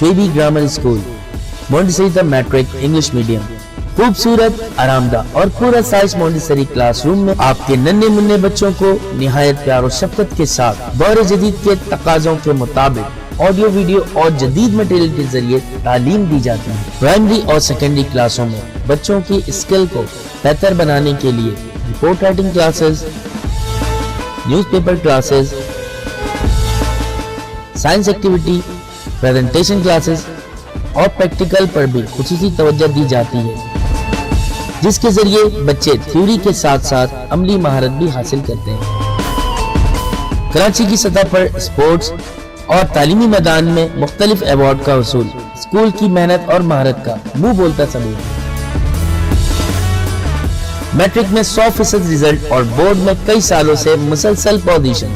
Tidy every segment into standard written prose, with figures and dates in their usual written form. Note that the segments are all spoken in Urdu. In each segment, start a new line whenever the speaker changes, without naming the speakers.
شعیبی grammar school, Montessori matric English medium, خوبصورت، آرام دہ اور پورا سائز مونٹیسری کلاس روم میں آپ کے ننھے منھے بچوں کو نہایت پیار و شفقت کے ساتھ دور جدید کے تقاضوں کے مطابق آڈیو ویڈیو اور جدید مٹیریل کے ذریعے تعلیم دی جاتی ہے۔ پرائمری اور سیکنڈری کلاسوں میں بچوں کی اسکل کو بہتر بنانے کے لیے report writing classes, news paper classes, science activity, presentation classes اور پریکٹیکل پر بھی خصوصی توجہ دی جاتی ہے، جس کے ذریعے بچے تھیوری کے ساتھ ساتھ عملی مہارت بھی حاصل کرتے ہیں۔ کراچی کی سطح پر اسپورٹس اور تعلیمی میدان میں مختلف ایوارڈ کا حصول اسکول کی محنت اور مہارت کا منہ بولتا ثبوت ہے۔ میٹرک میں 100% رزلٹ اور بورڈ میں کئی سالوں سے مسلسل پوزیشن۔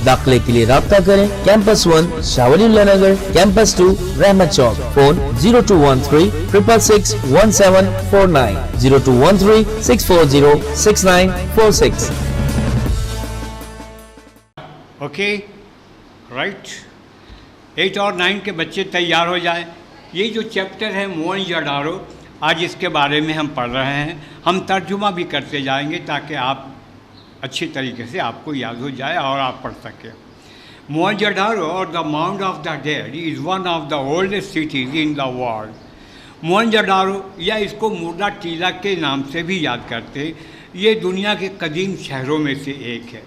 داخلے کے لیے رابطہ کریں کیمپس 1 شاہ ولی اللہ نگر، کیمپس 2 رحمت چوک، فون 0213 666 1749 0213 640 6946۔
اوکے رائٹ، 8 اور 9 کے بچے تیار ہو جائیں۔ یہ جو چیپٹر ہے موئنجودارو، آج اس کے بارے میں ہم پڑھ رہے ہیں، ہم ترجمہ بھی کرتے جائیں گے تاکہ آپ اچھی طریقے سے آپ کو یاد ہو جائے اور آپ پڑھ سکیں۔ موئنجودارو اور the mount of the dead is one of the oldest cities in the world. Mohenjodaro یا اس کو مردہ ٹیلا کے نام سے بھی یاد کرتے، یہ دنیا کے قدیم شہروں میں سے ایک ہے۔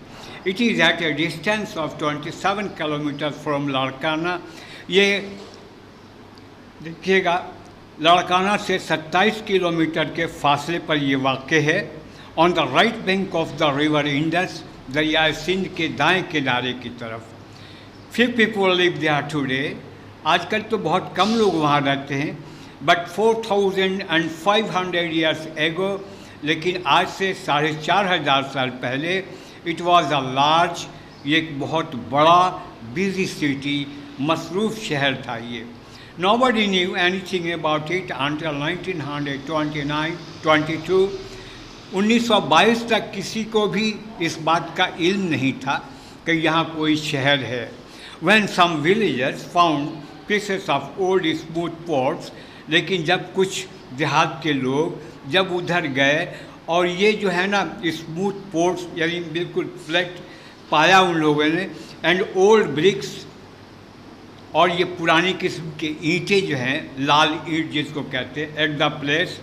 It is at a distance of 27 kilometre from Larkana. یہ دیکھیے گا، لاڑکانہ سے 27 کلومیٹر کے فاصلے پر یہ واقع ہے۔ On the right bank of the river Indus, دریائے سندھ کے دائیں کنارے کی طرف۔ few people live there today۔ آج کل تو بہت کم لوگ وہاں رہتے ہیں، بٹ 4500 years ago، لیکن آج سے 4500 سال پہلے، اٹ واز اے لارج، یہ ایک بہت بڑا بزی سٹی، مصروف شہر تھا یہ۔ Nobody knew anything about it until 1922۔ 1922 تک کسی کو بھی اس بات کا علم نہیں تھا کہ یہاں کوئی شہر ہے۔ When some villagers found pieces of old smooth pots، لیکن جب کچھ دیہات کے لوگ جب ادھر گئے اور یہ جو ہے نا اسموتھ پورٹس، یعنی بالکل فلیٹ پایا ان لوگوں نے، اینڈ اولڈ برکس، اور یہ پرانی قسم کے اینٹیں جو ہیں، لال اینٹ جس کو کہتے ہیں، at the place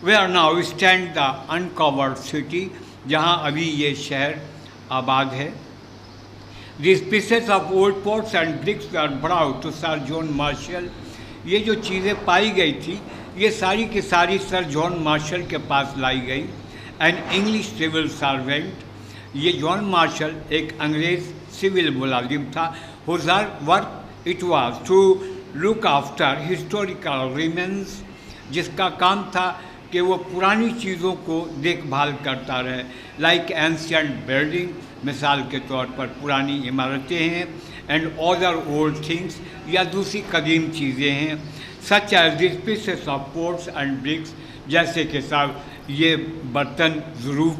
where now stand the uncovered city، جہاں ابھی یہ شہر آباد ہے۔ These pieces of old pots and bricks were brought to Sir John Marshall۔ یہ جو چیزیں پائی گئی تھی، یہ ساری کی ساری سر جان مارشل کے پاس لائی گئی۔ An English civil servant، یہ جان مارشل ایک انگریز سول ملازم تھا۔ whose work it was to look after historical remains، جس کا کام تھا کہ وہ پرانی چیزوں کو دیکھ بھال کرتا رہے، لائک اینشینٹ بلڈنگ، مثال کے طور پر پرانی عمارتیں ہیں، اینڈ ادر اولڈ تھنگس، یا دوسری قدیم چیزیں ہیں، such as these pieces of pots and bricks, جیسے کہ صاحب یہ برتن ضرور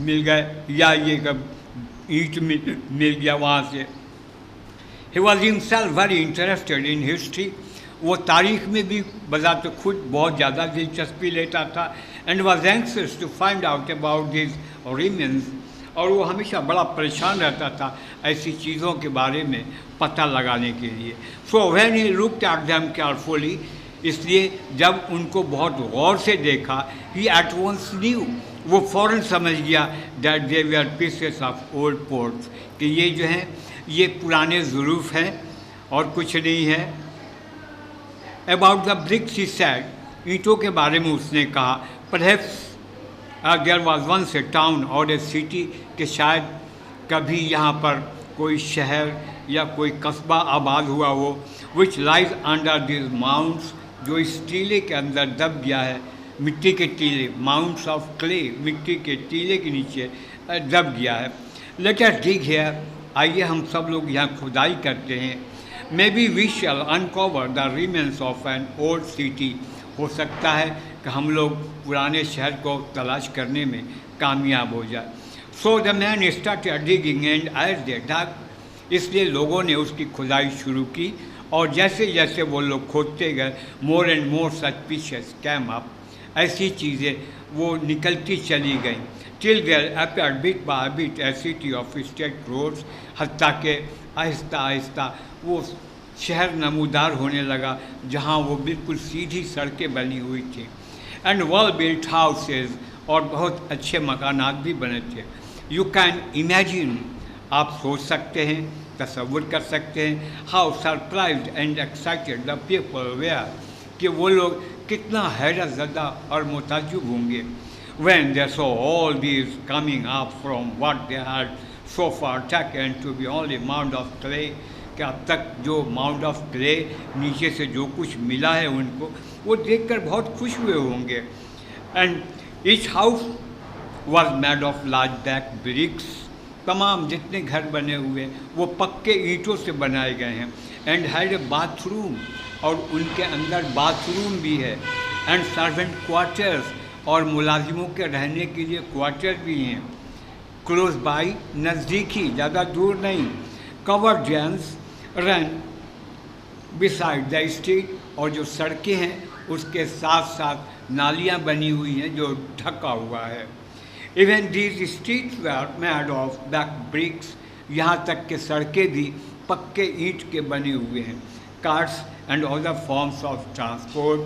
مل گئے یا یہ اینٹ مل گیا وہاں سے۔ He was himself very interested in history۔ وہ تاریخ میں بھی بذات خود بہت زیادہ دلچسپی لیتا تھا، and was anxious to find out about these remains, اور وہ ہمیشہ بڑا پریشان رہتا تھا ایسی چیزوں کے بارے میں پتہ لگانے کے لیے۔ So when he looked at them carefully, اس لیے جب ان کو بہت غور سے دیکھا، ہی ایٹ ونس نیو، وہ فوراً سمجھ گیا that they where pieces of old ports, کہ یہ جو ہیں یہ پرانے ظروف ہیں اور کچھ نہیں ہے۔ About the bricks he said، اینٹوں کے بارے میں اس نے کہا، perhaps there was once a town or a city، کہ شاید کبھی یہاں پر کوئی شہر یا کوئی قصبہ آباد ہوا ہو، which lies under these mounds، جو اس ٹیلے کے اندر دب گیا ہے، مٹی کے ٹیلے، mounds of clay، مٹی کے ٹیلے کے نیچے دب گیا ہے۔ Let us dig here، آئیے ہم سب لوگ یہاں کھدائی کرتے ہیں۔ Maybe we shall uncover the remains of an old city، ہو سکتا ہے کہ ہم لوگ پرانے شہر کو تلاش کرنے میں کامیاب ہو جائے۔ So the man started digging، and as they dug، اس لیے لوگوں نے اس کی کھدائی شروع کی، اور جیسے جیسے وہ لوگ کھودتے گئے more and more such پیشز came up, ایسی چیزیں وہ نکلتی چلی گئیں till there appeared bit by bit a city of straight roads, حتیٰ کہ آہستہ آہستہ وہ شہر نمودار ہونے لگا جہاں وہ بالکل سیدھی سڑکیں بنی ہوئی تھیں، اینڈ ویل بلٹ ہاؤسز، اور بہت اچھے مکانات بھی بنے تھے. یو کین امیجن، آپ سوچ سکتے ہیں، تصور کر سکتے ہیں، how surprised and excited the people where, کہ وہ لوگ کتنا حیرت زدہ اور متعجب ہوں گے when they saw all these coming up from what they had so far taken to be only mound of clay، کہ اب تک جو ماؤنٹ آف کلے نیچے سے جو کچھ ملا ہے ان کو، وہ دیکھ کر بہت خوش ہوئے ہوں گے. And each house was made of large black bricks, تمام جتنے گھر بنے ہوئے وہ پکے اینٹوں سے بنائے گئے ہیں. And had a bath room, اور ان کے اندر باتھ روم بھی ہے. اینڈ سروینٹ کوارٹرز، اور ملازموں کے رہنے کے لیے کوارٹر بھی ہیں. کلوز بائی، نزدیک ہی، زیادہ دور نہیں. کور ڈرینس رن بسائڈ دا اسٹریٹ، اور جو سڑکیں ہیں اس کے ساتھ ساتھ نالیاں بنی ہوئی ہیں جو ڈھکا ہوا ہے. Even these streets were made of black bricks, یہاں تک کہ سڑکیں بھی پکے اینٹ کے بنے ہوئے ہیں. Cars and other forms of transport,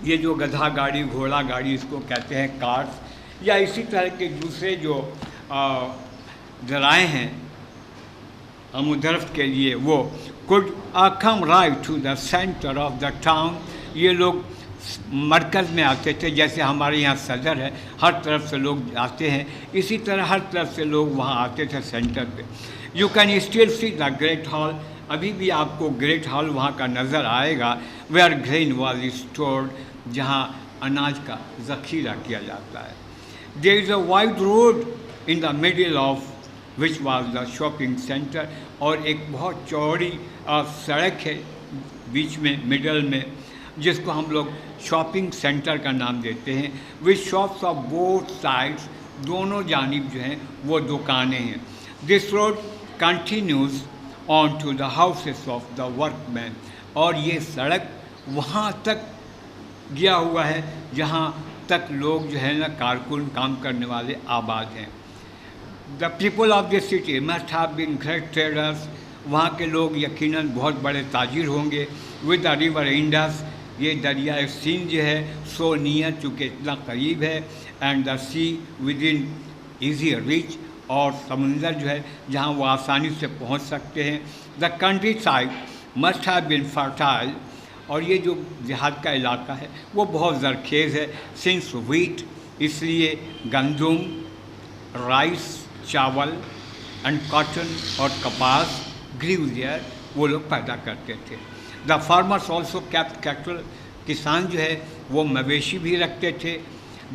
یہ جو گدھا گاڑی، گھوڑا گاڑی اس کو کہتے ہیں کارس، یا اسی طرح کے دوسرے جو ذرائع ہیں آمد و رفت کے لیے، وہ could come right to the center of the town، یہ لوگ مرکز میں آتے تھے. جیسے ہمارے یہاں صدر ہے، ہر طرف سے لوگ آتے ہیں، اسی طرح ہر طرف سے لوگ وہاں آتے تھے سینٹر پہ. You can still see the great hall, ابھی بھی آپ کو گریٹ ہال وہاں کا نظر آئے گا. ویئر گرین واز اسٹورڈ، جہاں اناج کا ذخیرہ کیا جاتا ہے. There is a wide road in the middle of which was the shopping centre, اور ایک بہت چوڑی سڑک ہے بیچ میں، مڈل میں، جس کو ہم لوگ شاپنگ سینٹر کا نام دیتے ہیں. Which shops of both sides, دونوں جانب جو ہیں وہ دکانیں ہیں. This road continues on to the houses of the workmen, اور یہ سڑک وہاں تک گیا ہوا ہے جہاں تک لوگ جو ہے نا کارکن، کام کرنے والے آباد ہیں. The people of the city must have been great traders, وہاں کے لوگ یقیناً بہت بڑے تاجر ہوں گے. ود دا ریور انڈس، یہ دریائے سندھ جو ہے سو نیئر، چونکہ اتنا قریب ہے. And the sea within easy reach, اور سمندر جو ہے جہاں وہ آسانی سے پہنچ سکتے ہیں. The country side must have been fertile, اور یہ جو دیہات کا علاقہ ہے وہ بہت زرخیز ہے. سنس ویٹ، اس لیے گندم، رائس، چاول، اینڈ کاٹن، اور کپاس، گریو دیئر، وہ لوگ پیدا کرتے تھے. دا فارمرس آلسو کیپٹ کیٹل، کسان جو ہے وہ مویشی بھی رکھتے تھے.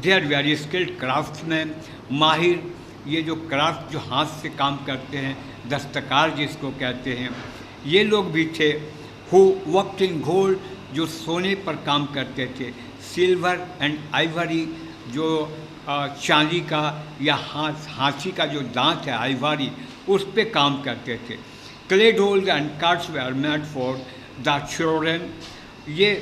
دیئر ویری اسکلڈ کرافٹس مین، ماہر، یہ جو کرافٹ جو ہاتھ سے کام کرتے ہیں، دستکار جس کو کہتے ہیں، یہ لوگ بھی تھے. ہو ورکڈ ان گولڈ، جو سونے پر کام کرتے تھے. سلور اینڈ آئیوری، جو چاندی کا یا ہاتھی کا جو دانت ہے آئیواری، اس پہ کام کرتے تھے. Clay dolls and carts were made for the children, یہ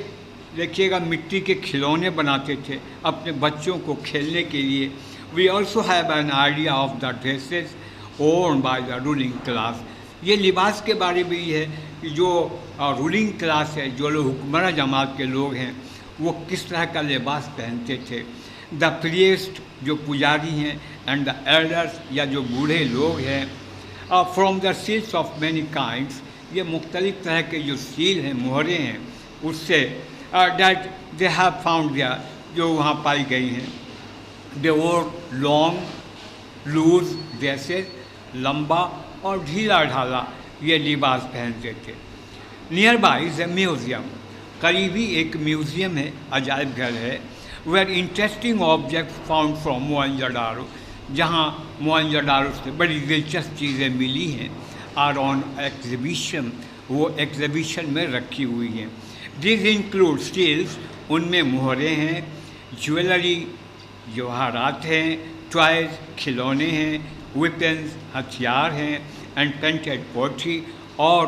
دیکھیے گا مٹی کے کھلونے بناتے تھے اپنے بچوں کو کھیلنے کے لیے. We also have an idea of the dresses worn by the ruling class, یہ لباس کے بارے میں یہ ہے کہ جو رولنگ کلاس ہے، جو لوگ حکمراں جماعت کے لوگ ہیں، وہ کس طرح کا لباس پہنتے تھے. دا پریسٹ، جو پجاری ہیں، اینڈ دا ایلڈرس، یا جو بوڑھے لوگ ہیں. From the seals of many kinds, یہ مختلف طرح کے جو سیل ہیں، مہریں ہیں، اس سے that they have found there, جو وہاں پائی گئی ہیں. دے وور لانگ لوز ڈریسز، لمبا اور ڈھیلا ڈھالا یہ لباس پہنتے تھے. Nearby is a museum, قریبی ایک میوزیم ہے، عجائب گھر ہے. Where interesting objects found from Mohenjodaro, جہاں موئنجو-ڈارو سے بڑی دلچسپ چیزیں ملی ہیں. آر آن ایگزیبیشن، وہ ایگزیبیشن میں رکھی ہوئی ہیں. دیز انکلوڈ اسٹیلس، ان میں مہریں ہیں، جویلری، جواہرات ہیں، ٹوائز، کھلونے ہیں، ویپنز، ہتھیار ہیں، اینڈ پینٹڈ پوٹری، اور